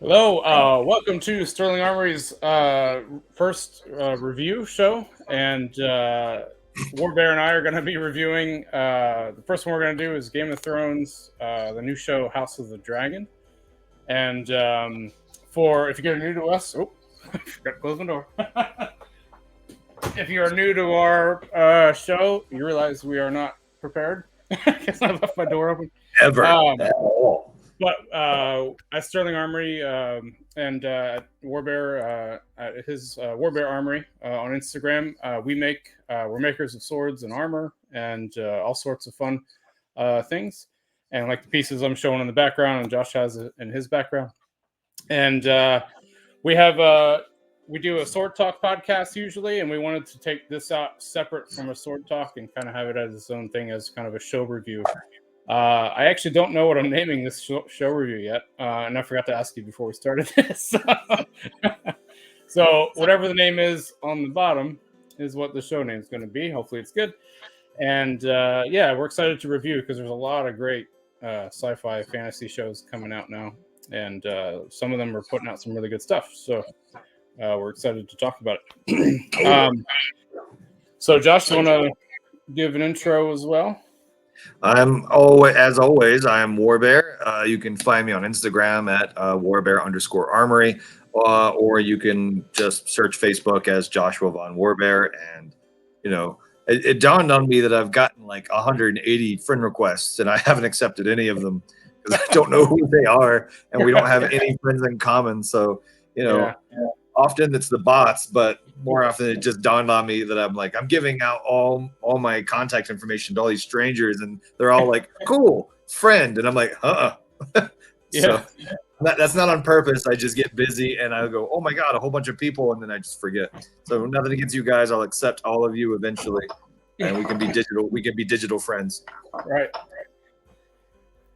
Hello, welcome to Sterling Armory's first review show, and Warbear and I are going to be reviewing. The first one we're going to do is Game of Thrones, the new show House of the Dragon. And for if you're new to us, forgot to close my door. If you are new to our show, you realize we are not prepared. Because I left my door open. Ever. At all. But at Sterling Armory and Warbear at his Warbear Armory on Instagram, we're makers of swords and armor and all sorts of fun things. And like the pieces I'm showing in the background, and Josh has it in his background. And we do a sword talk podcast usually, and we wanted to take this out separate from a sword talk and kind of have it as its own thing as kind of a show review. I actually don't know what I'm naming this show review yet, and I forgot to ask you before we started this. So whatever the name is on the bottom is what the show name is going to be. Hopefully it's good. And we're excited to review because there's a lot of great sci-fi fantasy shows coming out now, and some of them are putting out some really good stuff. So we're excited to talk about it. So Josh, you want to give an intro as well? As always, I am Warbear. You can find me on Instagram at Warbear_Armory, or you can just search Facebook as Joshua Von Warbear. And, it dawned on me that I've gotten like 180 friend requests, and I haven't accepted any of them because I don't know who they are, and we don't have any friends in common. So, often it's the bots, but more often it just dawned on me that I'm giving out all my contact information to all these strangers, and they're all like, cool, friend. And I'm like, So that's not on purpose. I just get busy and I go, oh my God, a whole bunch of people. And then I just forget. So nothing against you guys. I'll accept all of you eventually, and we can be digital. We can be digital friends. Right.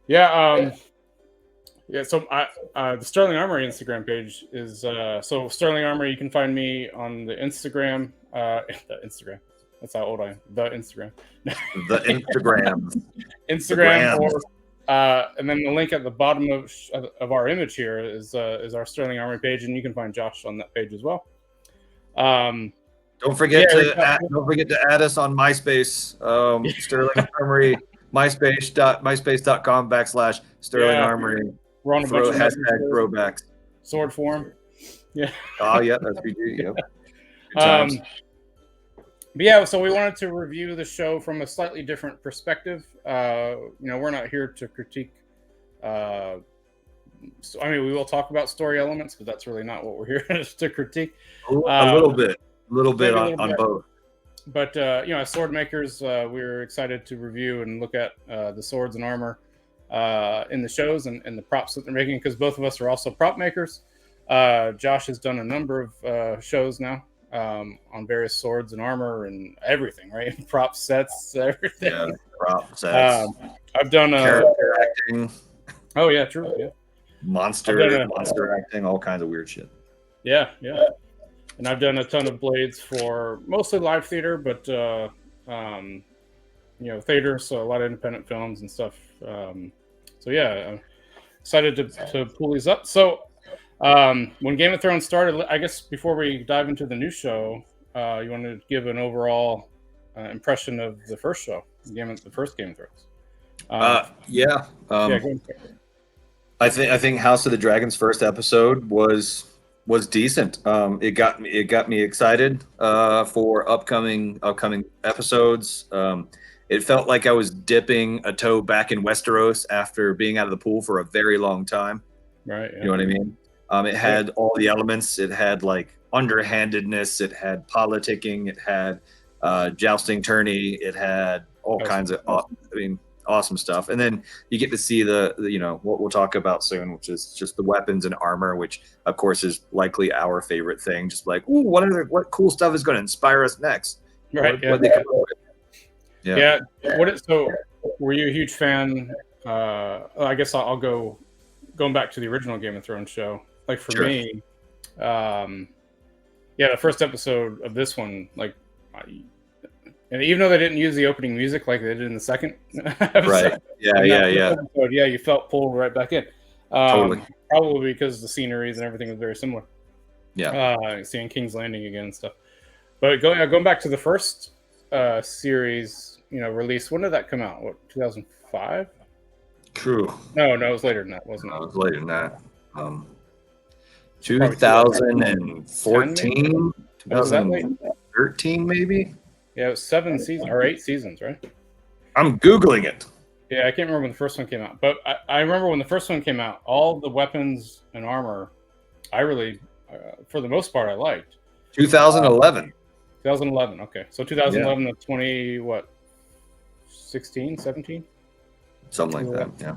Yeah. So the Sterling Armory Instagram page is so Sterling Armory. You can find me on the Instagram. The Instagram. That's how old I am. The Instagram. The Instagram. Instagram, or and then the link at the bottom of our image here is our Sterling Armory page, and you can find Josh on that page as well. Don't forget to add us on MySpace. Sterling Armory. MySpace.com/Sterling Armory. We're on a bunch of #throwbacks. Sword form. Yeah. Oh yeah, that's PG. Yep. But yeah, so we wanted to review the show from a slightly different perspective. We're not here to critique. We will talk about story elements, but that's really not what we're here to critique. A little bit on both. But as sword makers, we're excited to review and look at the swords and armor in the shows and the props that they're making, because both of us are also prop makers. Josh has done a number of shows now on various swords and armor and everything, right? Prop sets, everything. Yeah, prop sets. I've done character acting. Oh yeah, true. Yeah. Monster acting, all kinds of weird shit. Yeah. And I've done a ton of blades for mostly live theater, but theater, so a lot of independent films and stuff. I'm excited to pull these up. So when Game of Thrones started, I guess before we dive into the new show, you want to give an overall impression of the first show, the first Game of Thrones. I think House of the Dragon's first episode was decent. It got me excited for upcoming episodes. It felt like I was dipping a toe back in Westeros after being out of the pool for a very long time. Right. Yeah. You know what I mean? It had all the elements. It had like underhandedness. It had politicking. It had jousting tourney. It had all kinds of awesome stuff. And then you get to see the what we'll talk about soon, which is just the weapons and armor, which of course is likely our favorite thing. Just like, ooh, what cool stuff is going to inspire us next? Right. So were you a huge fan? I guess I'll going back to the original Game of Thrones show. Like for me, the first episode of this one, and even though they didn't use the opening music like they did in the second episode, right? Yeah. Episode, you felt pulled right back in. Totally. Probably because the sceneries and everything was very similar. Yeah. Seeing King's Landing again and stuff. But going back to the first series, release. When did that come out? What, 2005? True. No, it was later than that, wasn't It it? was later than that. Probably 2014, Was it that late? 2013, maybe. Yeah, it was 7 seasons or 8 seasons, right? I'm Googling it. Yeah, I can't remember when the first one came out, but I remember when the first one came out, all the weapons and armor, I really, for the most part, I liked. 2011. 2011, okay. So 2011 to 20, what, 16, 17? Something like that, yeah.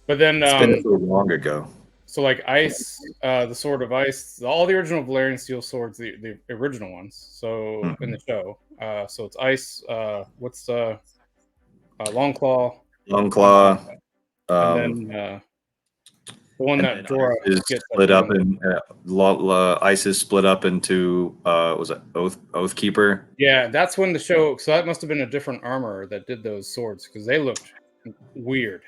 But then... It's been so long ago. So like Ice, the Sword of Ice, all the original Valerian steel swords, the original ones. So in the show, so it's Ice. What's Longclaw? Longclaw. And then the one that Jorah is gets split up in Ice is split up into was it Oathkeeper? Yeah, that's when the show. So that must have been a different armor that did those swords because they looked weird.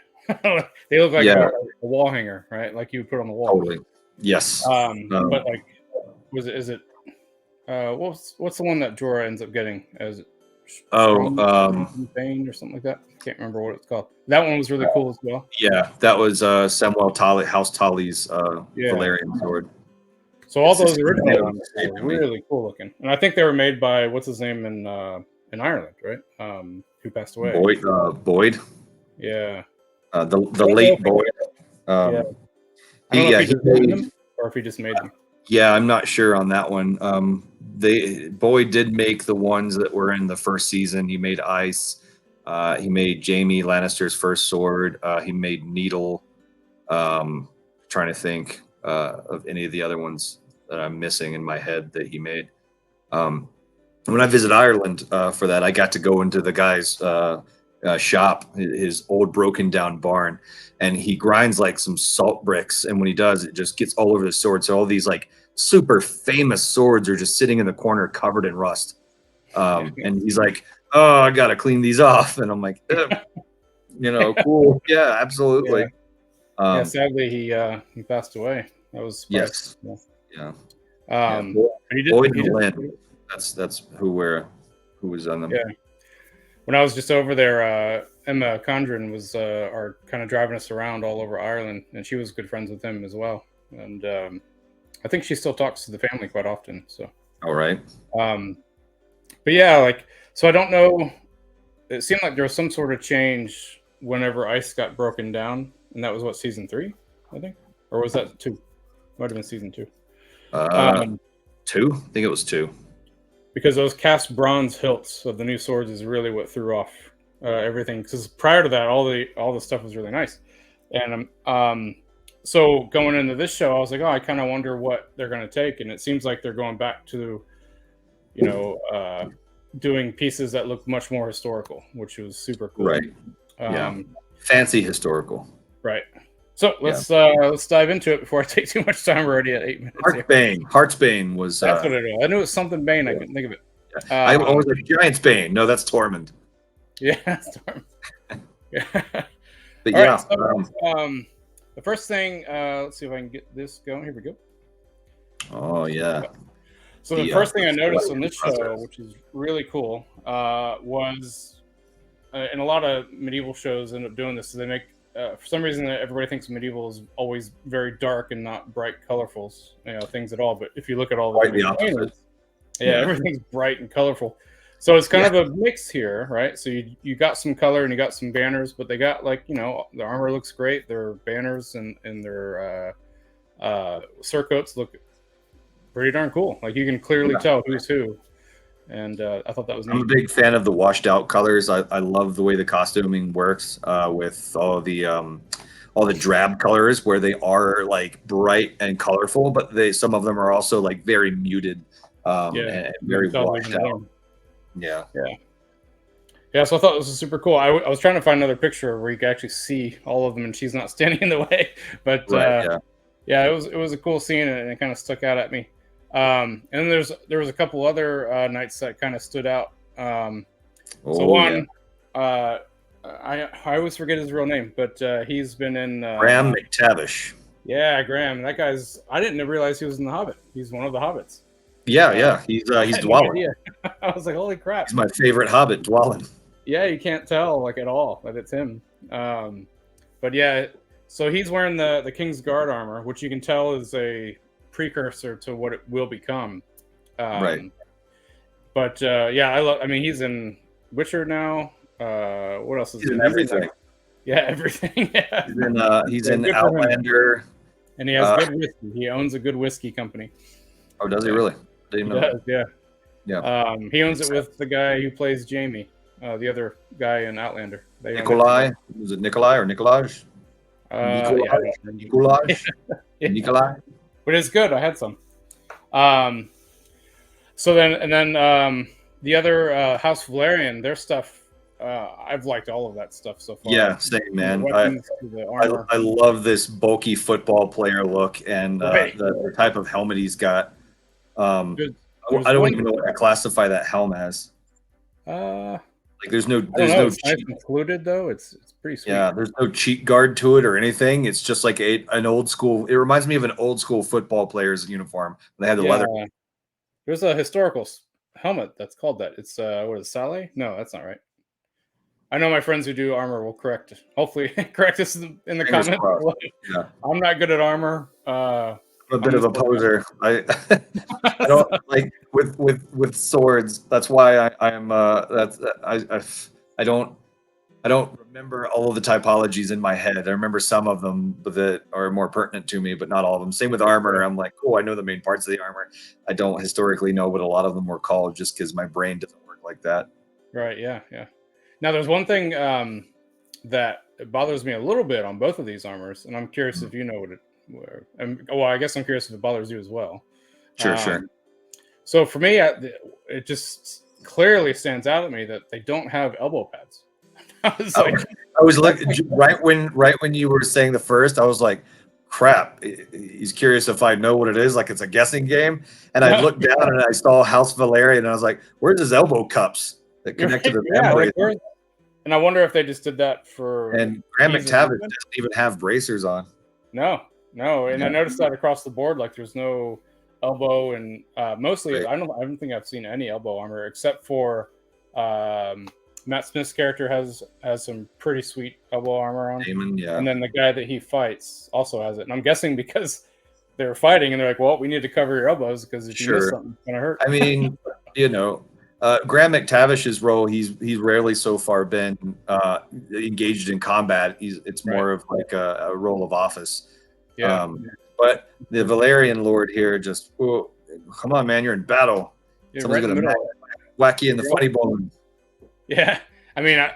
They look like a wall hanger, right? Like you would put on the wall. Totally. Yes. But like, is it? What's the one that Jorah ends up getting as? Bane or something like that. I can't remember what it's called. That one was really cool as well. Yeah, that was Samuel Tully, House Tully's Valerian sword. So all those original ones were really cool looking, and I think they were made by what's his name in Ireland, right? Who passed away? Boyd. Yeah. The late Boyd. Yeah. I don't know if he made them or if he just made them. Yeah, I'm not sure on that one. Boyd did make the ones that were in the first season. He made Ice. He made Jaime Lannister's first sword. He made Needle. Trying to think of any of the other ones that I'm missing in my head that he made. When I visit Ireland for that, I got to go into the guy's shop, his old broken down barn, and he grinds like some salt bricks, and when he does, it just gets all over the sword. So all these like super famous swords are just sitting in the corner covered in rust, and he's like, oh, I gotta clean these off, and I'm like, cool. Yeah, absolutely. Yeah, sadly he passed away. That was yes. Yeah. Boyd and Lynn. That's who was on them. Yeah. When I was just over there, Emma Condren was kind of driving us around all over Ireland, and she was good friends with him as well. And I think she still talks to the family quite often. So. All right. But yeah, so I don't know. It seemed like there was some sort of change whenever Ice got broken down, and that was what, season 3, I think, or was that 2? Might have been season 2. 2. I think it was 2. Because those cast bronze hilts of the new swords is really what threw off everything. Because prior to that, all the stuff was really nice, and so going into this show, I was like, oh, I kind of wonder what they're going to take, and it seems like they're going back to, doing pieces that look much more historical, which was super cool. Right. Fancy historical. Right. So let's dive into it before I take too much time. We're already at 8 minutes. Heartsbane was. That's what it is. I knew it was something Bane. I couldn't think of it. I was like Giant's Bane. No, that's Tormund. Yeah, that's Tormund. Yeah. But Right, so, the first thing, let's see if I can get this going. Here we go. Oh yeah. So the first thing I noticed on this show, which is really cool, was, and a lot of medieval shows end up doing this, is they make, for some reason, everybody thinks medieval is always very dark and not bright, colorful, things at all. But if you look at all the paintings, everything's bright and colorful. So it's kind of a mix here, right? So you got some color and you got some banners, but they got the armor looks great. Their banners and their surcoats look pretty darn cool. Like you can clearly tell who's who. And I thought that was neat. I'm a big fan of the washed out colors. I love the way the costuming works with all the drab colors where they are like bright and colorful, but some of them are also like very muted and very washed out. Yeah. So I thought this was super cool. I was trying to find another picture where you can actually see all of them and she's not standing in the way. But it was a cool scene and it kind of stuck out at me. And then there was a couple other knights that kind of stood out. I always forget his real name, but he's been in Graham McTavish. Yeah, Graham. That guy's. I didn't realize he was in The Hobbit. He's one of the hobbits. Yeah. He's I had no Dwalin. idea. I was like, holy crap. He's my favorite Hobbit, Dwalin. Yeah, you can't tell like at all that it's him. But yeah, so he's wearing the King's Guard armor, which you can tell is a precursor to what it will become. Right. But yeah, I mean, he's in Witcher now. What else is He's in everything. Yeah, everything. Yeah. He's in Outlander. And he has good whiskey. He owns a good whiskey company. Oh, does he really? Didn't know that. Yeah. Yeah. He owns it with the guy who plays Jamie, the other guy in Outlander. Nikolai? Was it Nikolai or Nikolaj? Nikolaj? Nikolai? But it's good. I had some. So then the other House Valerian, their stuff. I've liked all of that stuff so far. Yeah, same, man. I love this bulky football player look and the type of helmet he's got. I don't even know what to classify that helm as. Like there's no it's nice included though. It's pretty sweet. Yeah, there's no cheek guard to it or anything. It's just like an old school. It reminds me of an old school football player's uniform. They had the leather. There's a historical helmet that's called that. It's what is it, Saleh? No, that's not right. I know my friends who do armor will hopefully correct us in the comments. Yeah. I'm not good at armor. I'm a bit of a poser. I don't like with swords. That's why I don't remember all of the typologies in my head. I remember some of them that are more pertinent to me, but not all of them. Same with armor. I'm like, oh, I know the main parts of the armor. I don't historically know what a lot of them were called just because my brain doesn't work like that. Right. Yeah. Now, there's one thing that bothers me a little bit on both of these armors, and I'm curious if you know what I guess I'm curious if it bothers you as well. Sure. So for me, it just clearly stands out at me that they don't have elbow pads. I was looking right when you were saying the first. I was like, "Crap!" He's curious if I know what it is. Like it's a guessing game. And I looked down and I saw House Valerian, and I was like, "Where's his elbow cups that connect to the memory?" And I wonder if they just did that for. And Graham McTavish doesn't even have bracers on. No. And I noticed that across the board, like there's no elbow, and mostly I don't think I've seen any elbow armor except for Matt Smith's character has some pretty sweet elbow armor on. Damon, yeah. And then the guy that he fights also has it. And I'm guessing because they were fighting and they're like, well, we need to cover your elbows because if you miss something, it's gonna hurt. I mean, Graham McTavish's role, he's rarely so far been engaged in combat. It's more of like a role of office. Yeah. But the Valerian Lord here just, come on, man, you're in battle. Someone's going to whack you in the funny bone. Yeah. I mean,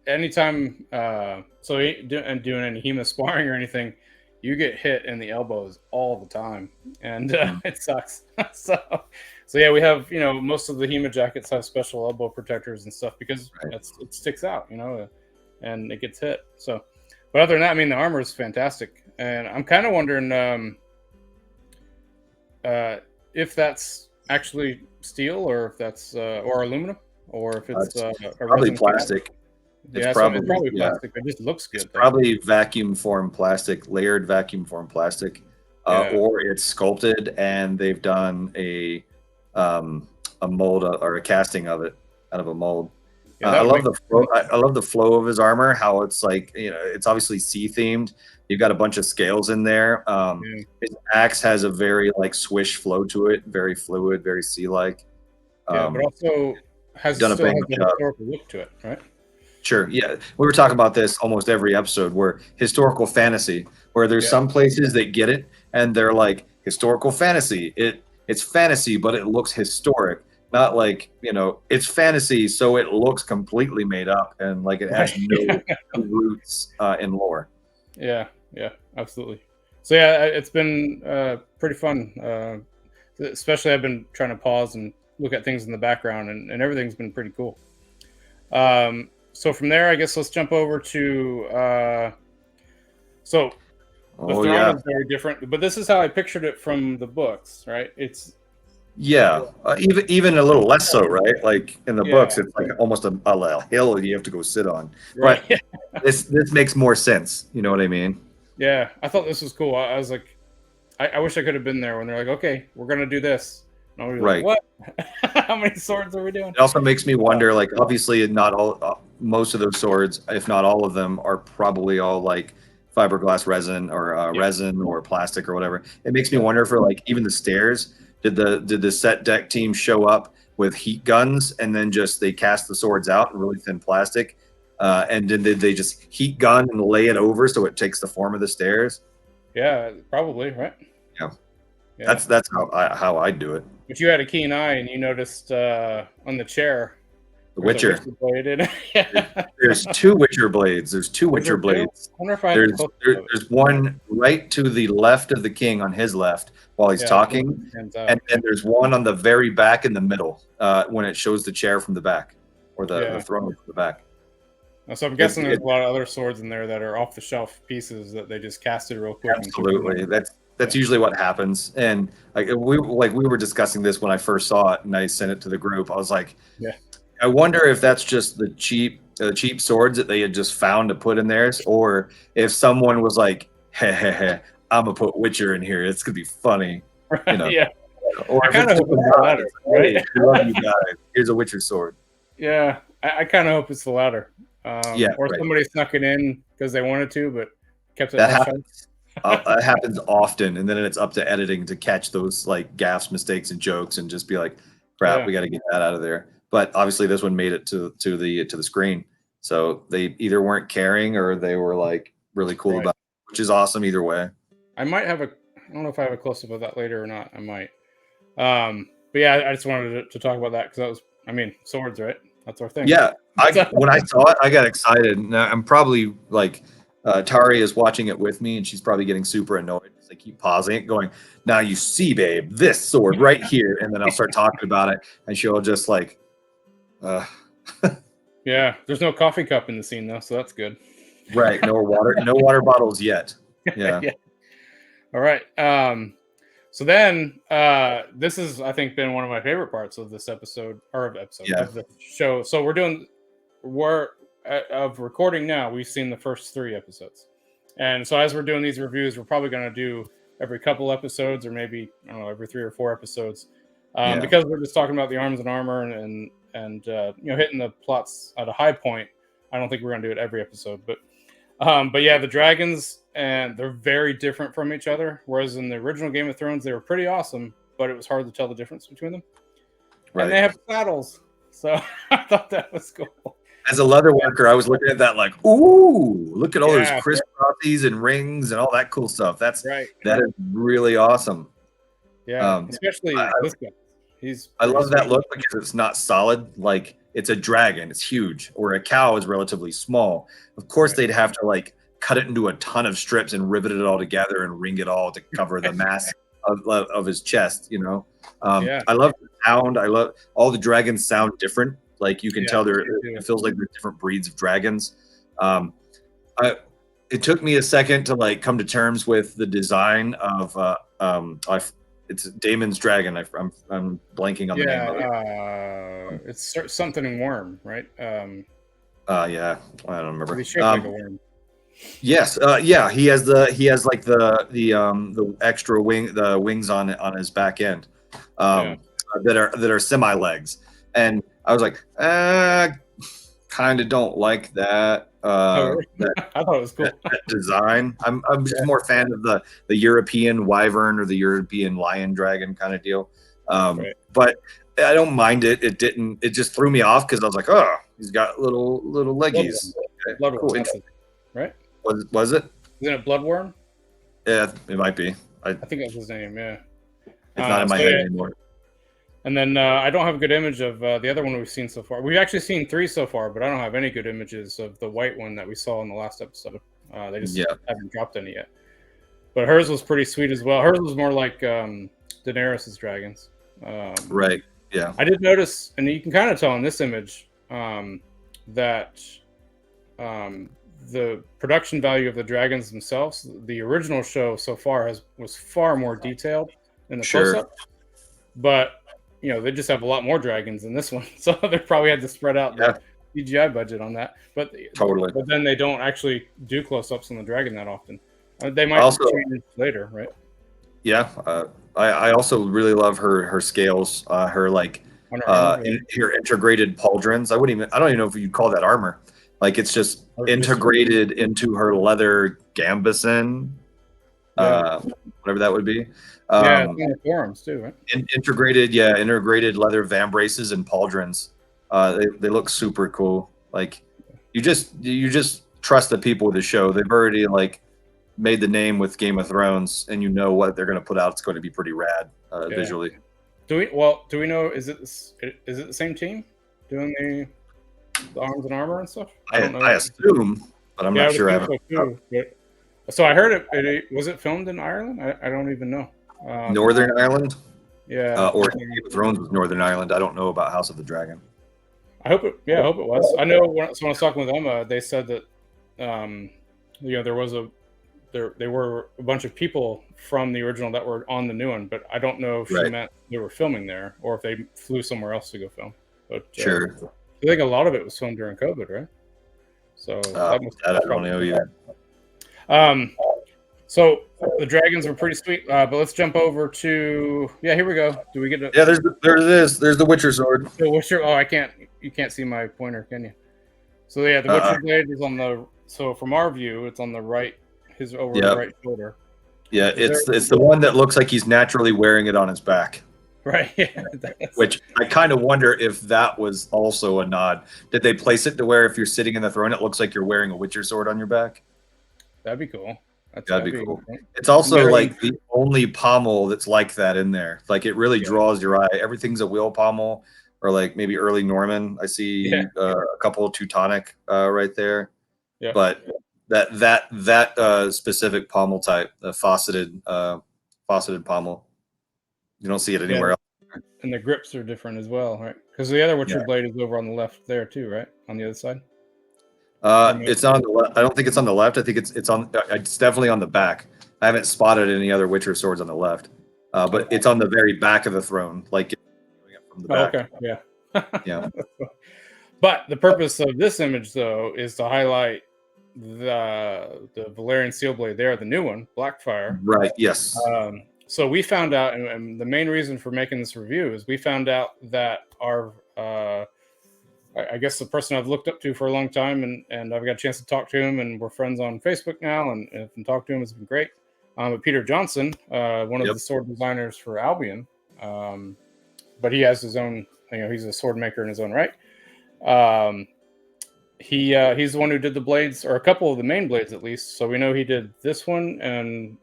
anytime, doing any HEMA sparring or anything, you get hit in the elbows all the time. And it sucks. So yeah, we have, most of the HEMA jackets have special elbow protectors and stuff because it sticks out, and it gets hit. So, but other than that, I mean, the armor is fantastic. And I'm kind of wondering if that's actually steel or if that's or aluminum or if it's probably plastic. It's probably plastic. It just looks good. It's probably vacuum formed plastic, layered vacuum formed plastic, or it's sculpted and they've done a mold or a casting of it out of a mold. I love the flow. I love the flow of his armor. How it's like it's obviously sea themed. You've got a bunch of scales in there. His axe has a very like swish flow to it, very fluid, very sea-like. But also has a historical look to it, right? Sure. Yeah, we were talking about this almost every episode. Where historical fantasy, where there's some places that get it, and they're like historical fantasy. It's fantasy, but it looks historic. Not like, it's fantasy, so it looks completely made up and like it has no roots in lore. Yeah, absolutely. So yeah, it's been pretty fun. Especially I've been trying to pause and look at things in the background, and everything's been pretty cool. So from there, I guess let's jump over to the throne is very different, but this is how I pictured it from the books, right? It's Yeah, even a little less so, right? Like in the Yeah, books, it's like almost a hill you have to go sit on. right. But this makes more sense. You know what I mean? Yeah, I thought this was cool. I was like, I wish I could have been there when they're like, okay, we're gonna do this. And I was like, Right. what? How many swords are we doing? It also makes me wonder, like, obviously, not all, most of those swords, if not all of them, are probably all like fiberglass resin or Yeah, resin or plastic or whatever. It makes me yeah, wonder for like even the stairs. Did the set deck team show up with heat guns and then just they cast the swords out in really thin plastic? And did they just heat gun and lay it over so it takes the form of the stairs? yeah, probably, right? Yeah, Yeah. that's how I do it. But you had a keen eye and you noticed on the chair The there's a Witcher. witcher blade in it. There's, Yeah. there's two Witcher blades. There's two Is Witcher there two? I blades. wonder if I had a There's close there, of it. there's one right to the left of the king on his left while he's Yeah, the one talking, that stands out. and then there's one on the very back in the middle when it shows the chair from the back or the Yeah. throne from the back. So I'm It, guessing there's it, a lot of other swords in there that are off the shelf pieces that they just casted real quick. And keep them absolutely, there. that's Yeah. usually what happens. And we were discussing this when I first saw it, and I sent it to the group. I was like, Yeah. I wonder if that's just the cheap swords that they had just found to put in theirs, or if someone was like, "Hey, hey, hey, I'm gonna put Witcher in here. It's gonna be funny," you know. Yeah. Or I if kind it's of just hope a it's the nod, latter, it's, right? "Hey, I love you guys. Here's a Witcher sword." Yeah. I kind of hope it's the latter. Yeah, Or right. somebody snuck it in because they wanted to, but kept it That hush hush. happens. That happens often, and then it's up to editing to catch those like gaffes, mistakes, and jokes, and just be like, "Crap, Yeah. we got to get that out of there." But obviously, this one made it to the screen, so they either weren't caring or they were like really cool Right. about it, which is awesome either way. I might have a. I don't know if I have a close up of that later or not. I might. But yeah, I just wanted to talk about that because that was. I mean, swords, right? That's our thing. Yeah, So, when I saw it, I got excited, and I'm probably like Tari is watching it with me, and she's probably getting super annoyed because I keep pausing it, going, "Now you see, babe, this sword right here," and then I'll start talking about it, and she'll just like, uh, yeah, there's no coffee cup in the scene though, so that's good. right, no water bottles yet. Yeah, Yeah. All right. So then, this has I think been one of my favorite parts of this episode yeah, of the show. So we're of recording now. We've seen the first 3 episodes, and so as we're doing these reviews, we're probably going to do every couple episodes, or maybe I don't know, every 3 or 4 episodes, yeah, because we're just talking about the arms and armor and hitting the plots at a high point. I don't think we're going to do it every episode, but yeah, the dragons, and they're very different from each other. Whereas in the original Game of Thrones, they were pretty awesome, but it was hard to tell the difference between them. And they right. have saddles, so I thought that was cool. As a leather worker, I was looking at that like, ooh, look at all those Yeah, crisscrossies and rings and all that cool stuff. right. That is really awesome. Yeah, Um, especially this guy. He's I pretty love that sweet. look because it's not solid. Like it's a dragon, it's huge, or a cow is relatively small. Of course, Right. they'd have to like cut it into a ton of strips and rivet it all together and ring it all to cover the mass of his chest. Yeah, I love the sound. I love all the dragons sound different. Like you can yeah. tell Me too. it feels like they're different breeds of dragons. Um, I, it took me a second to like come to terms with the design of it's Damon's dragon. I'm blanking on the name of it. It's something worm, right? Yeah, I don't remember. He's shaped like a worm. Yes, yeah, he has like the extra wings on his back end, Yeah. that are semi legs, and I was like, kind of don't like that Oh, really? that, I thought it was cool. that design. I'm just Yeah. more fan of the European wyvern or the European lion dragon kind of deal. Right. But I don't mind it. It just threw me off because I was like, oh, he's got little leggies. Okay, Bloodworm, cool. that's it, right? Was it? Isn't it Bloodworm? Yeah, it might be. I think that's his name. Yeah. It's not in my head anymore. And then I don't have a good image of the other one we've seen so far. We've actually seen 3 so far, but I don't have any good images of the white one that we saw in the last episode. They just haven't dropped any yet. But hers was pretty sweet as well. Hers was more like Daenerys' dragons. Right. Yeah. I did notice, and you can kind of tell in this image, that the production value of the dragons themselves, the original show so far was far more detailed in the Sure. close-up. but you know, they just have a lot more dragons in this one, so they probably had to spread out the CGI budget on that. But Totally. But then they don't actually do close-ups on the dragon that often. They might Also, change it later, right? Yeah, I also really love her scales, her like On her armor, yeah. her integrated pauldrons. I don't even know if you'd call that armor. Like it's just Or integrated into her leather gambeson, Yeah. whatever that would be. Yeah, it's in the forums too, right? Integrated leather vambraces and pauldrons. They look super cool. Like you just trust the people with the show. They've already like made the name with Game of Thrones, and you know what they're going to put out. It's going to be pretty rad visually. Do we know? Is it the same team doing the arms and armor and stuff? I assume, but I'm not sure. So I heard it was it filmed in Ireland? I don't even know. Northern Ireland. Yeah. Or Game of Thrones was Northern Ireland. I don't know about House of the Dragon. I hope it. Yeah, I hope it was. I know when I was talking with Emma, they said that you know, there were a bunch of people from the original that were on the new one, but I don't know if she meant they were filming there or if they flew somewhere else to go film. But sure, I think a lot of it was filmed during COVID, right? So that I don't know either. So the dragons were pretty sweet, but let's jump over to here we go. Do we get to? Yeah, there's the Witcher sword. The Witcher. Oh, you can't see my pointer, can you? So yeah, the Witcher blade is on the. So from our view, it's on the right. His over the right shoulder. Yeah, it's the one that looks like he's naturally wearing it on his back. Right. Yeah. Which I kind of wonder if that was also a nod. Did they place it to where if you're sitting in the throne, it looks like you're wearing a Witcher sword on your back? That'd be cool. That'd be cool. It's also like the only pommel that's like that in there. Like it really draws your eye. Everything's a wheel pommel or like maybe early Norman. I see a couple of Teutonic right there. Yeah. But that specific pommel type, the faceted pommel, you don't see it anywhere else. And the grips are different as well, right? Because the other Witcher blade is over on the left there too, right? On the other side. It's on the left. I don't think it's on the left. I think it's definitely on the back. I haven't spotted any other Witcher swords on the left, but it's on the very back of the throne, like from the back. Okay, yeah, yeah. But the purpose of this image, though, is to highlight the Valerian Steel Blade there, the new one, Blackfire. Right. Yes. So we found out, and the main reason for making this review is we found out that our, I guess the person I've looked up to for a long time, and I've got a chance to talk to him, and we're friends on Facebook now, and talk to him has been great. But Peter Johnson, one of the sword designers for Albion, but he has his own, he's a sword maker in his own right. He's the one who did the blades, or a couple of the main blades at least. So we know he did this one and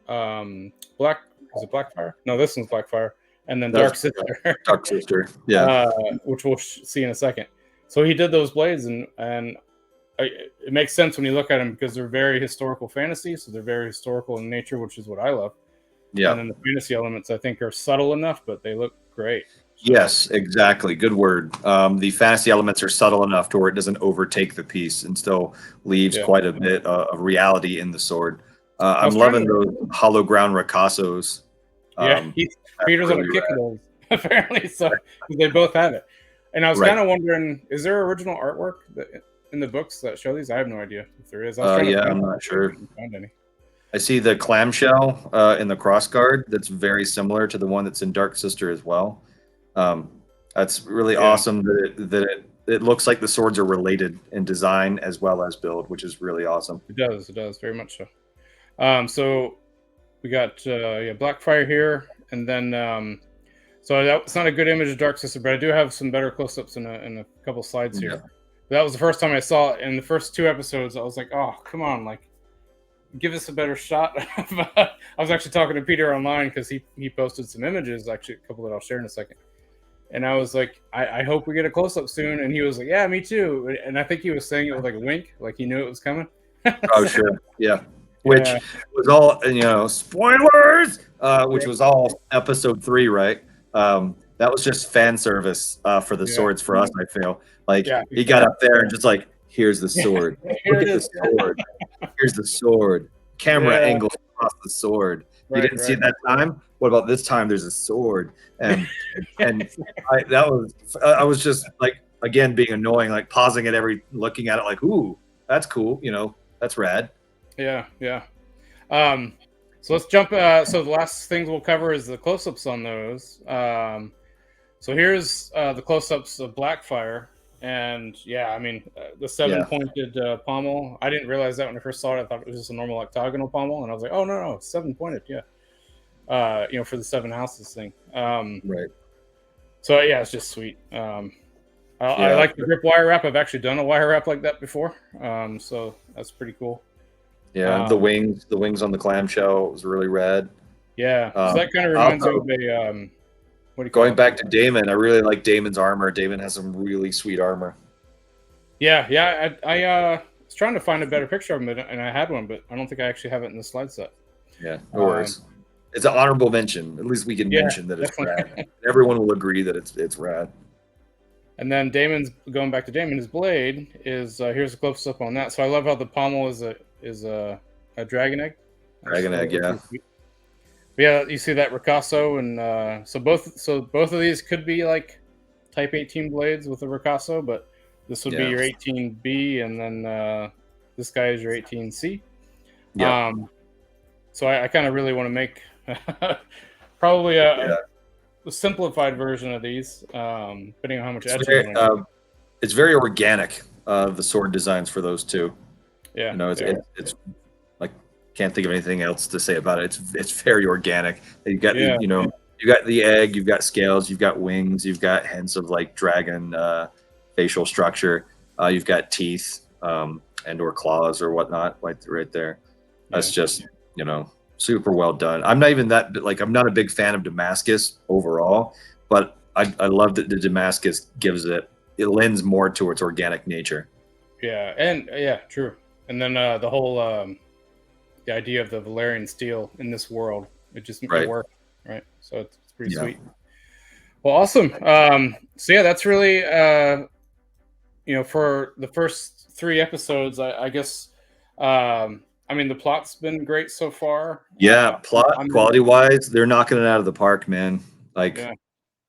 is it Blackfire? No, this one's Blackfire, and then Dark Sister. Dark Sister, yeah. Which we'll see in a second. So he did those blades, and it makes sense when you look at them because they're very historical fantasy. So they're very historical in nature, which is what I love. Yeah. And then the fantasy elements, I think, are subtle enough, but they look great. Yes, exactly. Good word. The fantasy elements are subtle enough to where it doesn't overtake the piece and still leaves quite a bit of reality in the sword. I'm loving those hollow ground Ricassos. Peter's on a kick of those, apparently, so they both have it. And I was kind of wondering, is there original artwork in the books that show these? I have no idea if there is. I'm not sure. Find any. I see the clamshell in the crossguard that's very similar to the one that's in Dark Sister as well. That's really awesome that it looks like the swords are related in design as well as build, which is really awesome. It does very much so. So we got Blackfire here, and then so that's not a good image of Dark Sister, but I do have some better close-ups in a couple slides here. That was the first time I saw it in the first 2 episodes. I was like, oh, come on, like, give us a better shot. I was actually talking to Peter online because he posted some images, actually a couple that I'll share in a second. And I was like, I hope we get a close-up soon. And he was like, yeah, me too. And I think he was saying it with like a wink, like he knew it was coming. Oh, sure. Yeah. Which was all, spoilers, which was all episode 3, right? That was just fan service for the swords for us, I feel. Like, he got up there and just like, here's the sword. Look at the sword. Here's the sword. Camera angles across the sword. You didn't see it that time? what about this time? There's a sword, and I was just like, again, being annoying, like pausing it looking at it like, ooh, that's cool, that's rad. Yeah, yeah. So let's jump. So the last things we'll cover is the close-ups on those. So here's the close-ups of Blackfire, and yeah, I mean the seven-pointed pommel. I didn't realize that when I first saw it. I thought it was just a normal octagonal pommel, and I was like, oh no, it's seven-pointed. Yeah, for the seven houses thing. Right. So yeah, it's just sweet. I like the grip wire wrap. I've actually done a wire wrap like that before, so that's pretty cool. Yeah, the wings on the clamshell was really rad. Yeah, so that kind of reminds me of a what do you call going it? back to Damon. I really like Damon's armor. Damon has some really sweet armor. Yeah. I was trying to find a better picture of him, and I had one, but I don't think I actually have it in the slide set. Yeah, no worries. It's an honorable mention. At least we can mention that it's rad. Everyone will agree that it's rad. And then going back to Damon, his blade is here's a close up on that. So I love how the pommel is a dragon egg. Dragon egg, yeah. But yeah, you see that Ricasso, and so both of these could be like Type 18 blades with a Ricasso, but this would be your 18B, and then this guy is your 18C. Yeah. So I kind of really want to make probably a simplified version of these, depending on how much edge. It's very organic. The sword designs for those two. Yeah, it's like, can't think of anything else to say about it. It's very organic. You got you got the egg, you've got scales, you've got wings, you've got hints of like dragon facial structure. You've got teeth and or claws or whatnot, like right there. That's just super well done. I'm not even I'm not a big fan of Damascus overall, but I love that the Damascus it lends more to its organic nature. Yeah, and true. And then the whole the idea of the Valerian steel in this world, it just works, right? So it's pretty sweet. Well, awesome. So yeah, that's really for the first 3 episodes, I guess. I mean, the plot's been great so far. Yeah, quality wise, they're knocking it out of the park, man. Like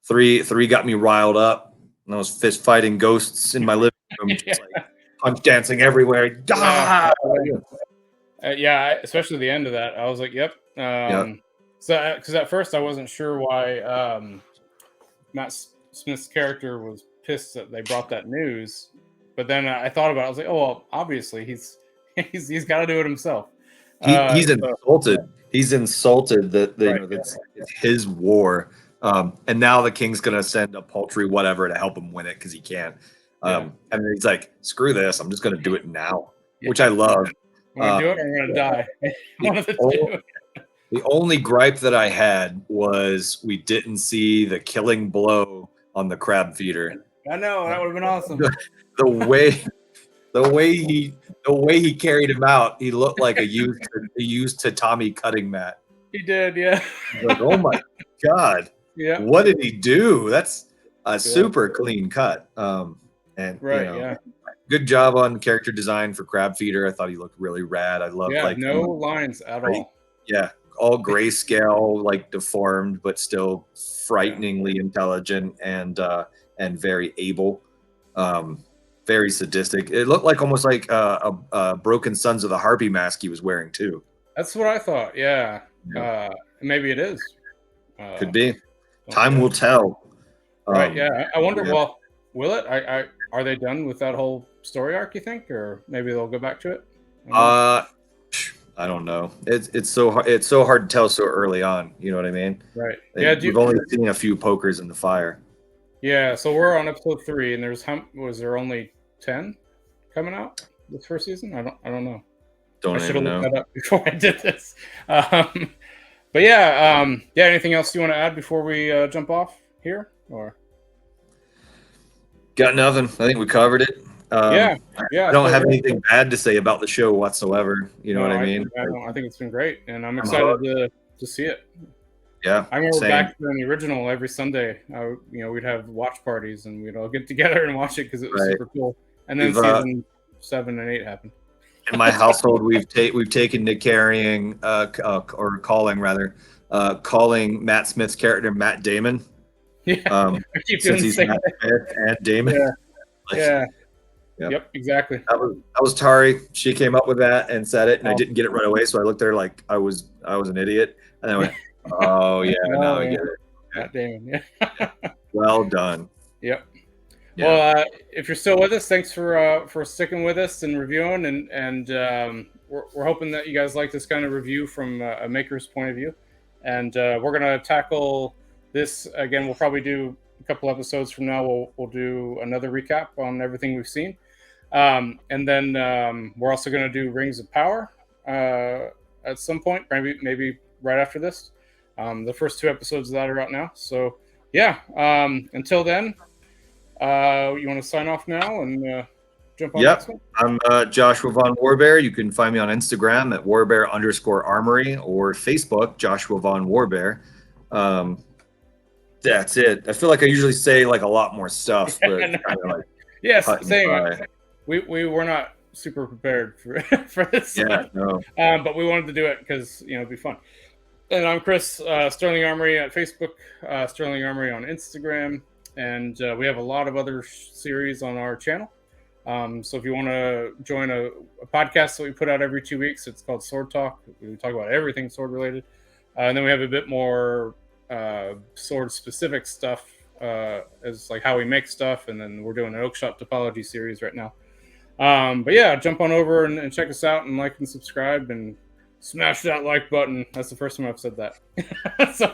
3 got me riled up, and I was fist fighting ghosts in my living room, just like punch dancing everywhere. Especially the end of that, I was like, yep. So because at first I wasn't sure why Matt Smith's character was pissed that they brought that news, but then I thought about it. I was like, oh well, obviously he's got to do it himself. He's insulted. He's insulted that it's his war, and now the king's gonna send a paltry whatever to help him win it because he can't. And then he's like, "Screw this! I'm just gonna do it now," which I love. I'm gonna do it, or I'm gonna die. One of the two. The only gripe that I had was we didn't see the killing blow on the crab feeder. I know, that would have been awesome. The way he carried him out, he looked like a used tatami cutting mat. He did, yeah. Like, oh my god, yeah. What did he do? That's a super clean cut. Good job on character design for crab feeder. I thought he looked really rad. I love no lines at all. Yeah, all grayscale, like deformed, but still frighteningly intelligent and very able. Very sadistic. It looked like almost like a broken Sons of the Harpy mask he was wearing too. That's what I thought. Yeah. Maybe it is. Could be. Time will tell. Right. Yeah. I wonder. Yeah. Well, will it? Are they done with that whole story arc? You think, or maybe they'll go back to it? I don't know. It's so hard. It's so hard to tell so early on. You know what I mean? Right. We've only seen a few pokers in the fire. Yeah. So we're on episode 3, and was there only 10 coming out this first season? I don't know. I should have looked that up before I did this. But anything else you want to add before we jump off here? Or got nothing. I think we covered it. I don't have anything bad to say about the show whatsoever. You know what I mean? I think it's been great, and I'm excited to see it. Yeah, I remember back in the original, every Sunday, we'd have watch parties, and we'd all get together and watch it because it was super cool. And then season 7 and 8 happened. In my household, we've taken to carrying or calling rather calling Matt Smith's character Matt Damon. Yeah, I keep doing Since the he's same Matt Smith and Damon. Yeah, Like, yeah, Yep. yep, exactly. That was Tari. She came up with that and said it, and I Oh. didn't get it right away. So I looked at her like I was an idiot, and I went, "Oh yeah, now I get it." Matt Damon. Yeah. Well done. Yep. Yeah. Well, if you're still with us, thanks for sticking with us and reviewing, and we're hoping that you guys like this kind of review from a maker's point of view, and we're gonna tackle this again. We'll probably do a couple episodes from now. We'll do another recap on everything we've seen, and then we're also gonna do Rings of Power at some point, maybe right after this. The first 2 episodes of that are out now, so yeah. Until then. You want to sign off now and jump on next one? I'm Joshua Von Warbear. You can find me on Instagram at Warbear_Armory or Facebook, Joshua Von Warbear. That's it. I feel like I usually say like a lot more stuff, but kind of like yes, same. We were not super prepared for this. Yeah, no. But we wanted to do it because it'd be fun. And I'm Chris, Sterling Armory at Facebook, Sterling Armory on Instagram. And we have a lot of other series on our channel. So if you want to join a podcast that we put out every 2 weeks, it's called Sword Talk. We talk about everything sword related. And then we have a bit more sword specific stuff as like how we make stuff. And then we're doing an Oakshop topology series right now. But yeah, jump on over and check us out and like and subscribe and smash that like button. That's the first time I've said that. So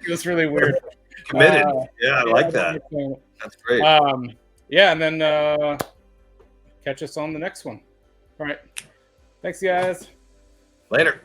it was really weird. Committed. I like that. That's great. Yeah, and then catch us on the next one. All right. Thanks, guys. Later.